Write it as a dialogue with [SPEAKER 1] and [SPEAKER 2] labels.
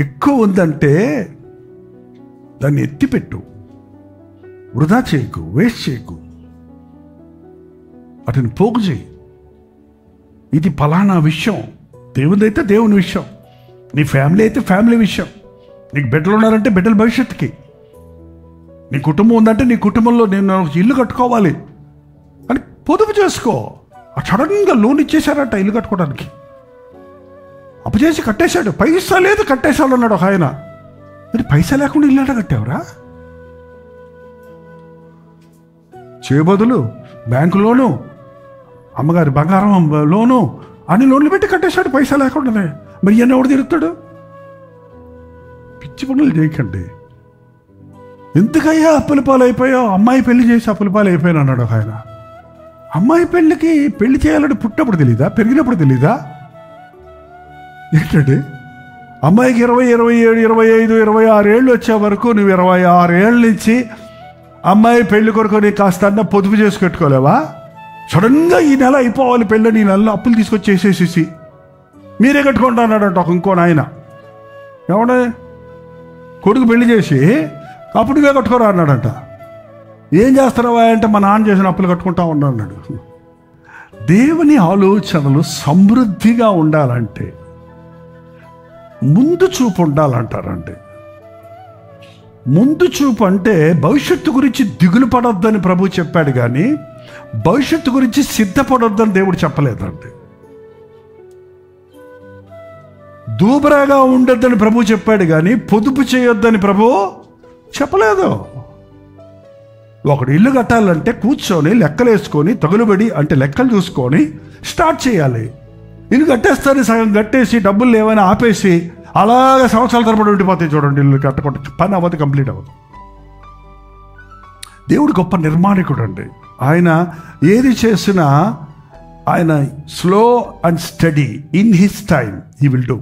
[SPEAKER 1] ఎక్కువ ఉందంటే దాన్ని ఎత్తిపెట్టు, వృధా చేయకు, వేస్ట్ చేయకు, వాటిని పోగు చేయి. ఇది ఫలానా విషయం, దేవునిదైతే దేవుని విషయం, నీ ఫ్యామిలీ అయితే ఫ్యామిలీ విషయం, నీకు బిడ్డలు ఉన్నారంటే బిడ్డల భవిష్యత్తుకి, నీ కుటుంబం ఉందంటే నీ కుటుంబంలో నేను ఇల్లు కట్టుకోవాలి అని పొదుపు చేసుకో. సడన్గా లోన్ ఇచ్చేశారట ఇల్లు కట్టుకోవడానికి, అప్పు చేసి కట్టేశాడు, పైసా లేదు కట్టేశాడు అన్నాడు ఒక ఆయన. మరి పైసా లేకుండా ఇల్లు ఎట్లా కట్టావురా? చేయబదులు బ్యాంకు లోను, అమ్మగారి బంగారం లోను, అన్ని లోన్లు పెట్టి కట్టేశాడు పైసా లేకుండానే. మరి ఇవన్నీ ఎవడు తిరుగుతాడు? పిచ్చి పనులు చేయకండి. ఎందుకయ్యా అప్పుల పాలు అయిపోయావు? అమ్మాయి పెళ్లి చేసి అప్పుల పాలు అయిపోయాను అన్నాడు ఒక ఆయన. అమ్మాయి పెళ్లి చేయాలని పుట్టినప్పుడు తెలీదా? పెరిగినప్పుడు తెలీదా? ఏంటండి, అమ్మాయికి 20, 27, 25, 26 ఏళ్ళు వచ్చే వరకు నువ్వు 26 ఏళ్ళ నుంచి అమ్మాయి పెళ్లి కొరకు నీ కాస్త పొదుపు చేసి కట్టుకోలేవా? సడన్గా ఈ నెల అయిపోవాలి పెళ్ళని, ఈ నెలలో అప్పులు తీసుకొచ్చేసేసి మీరే కట్టుకుంటా అన్నాడంట ఒక ఇంకో నాయన. ఏమన్నా కొడుకు పెళ్లి చేసి అప్పుడుగా కట్టుకోరా అన్నాడంట. ఏం చేస్తున్నావా అంటే మా నాన్న చేసిన అప్పులు కట్టుకుంటా ఉన్నాడు. దేవుని ఆలోచనలు సమృద్ధిగా ఉండాలంటే ముందు చూపు ఉండాలంటారండి. ముందు చూపు అంటే భవిష్యత్తు గురించి దిగులు పడొద్దని ప్రభు చెప్పాడు, కానీ భవిష్యత్తు గురించి సిద్ధపడొద్దని దేవుడు చెప్పలేదండి. దూబరాగా ఉండొద్దని ప్రభు చెప్పాడు, కానీ పొదుపు చేయొద్దని ప్రభు చెప్పలేదు. ఒకడు ఇల్లు కట్టాలంటే కూర్చొని లెక్కలు వేసుకొని తగులుబడి అంటే లెక్కలు చూసుకొని స్టార్ట్ చేయాలి. ఇల్లు కట్టేస్తాను సగం కట్టేసి డబ్బులు లేవని ఆపేసి అలాగే సంవత్సరాల తరబడి ఉండిపోతాయి. చూడండి, ఇల్లు కట్టకుండా పని అవ్వదు, కంప్లీట్ అవ్వదు. దేవుడు గొప్ప నిర్మాణికుడు అండి. ఆయన ఏది చేసినా ఆయన slow and study, in his time he will do.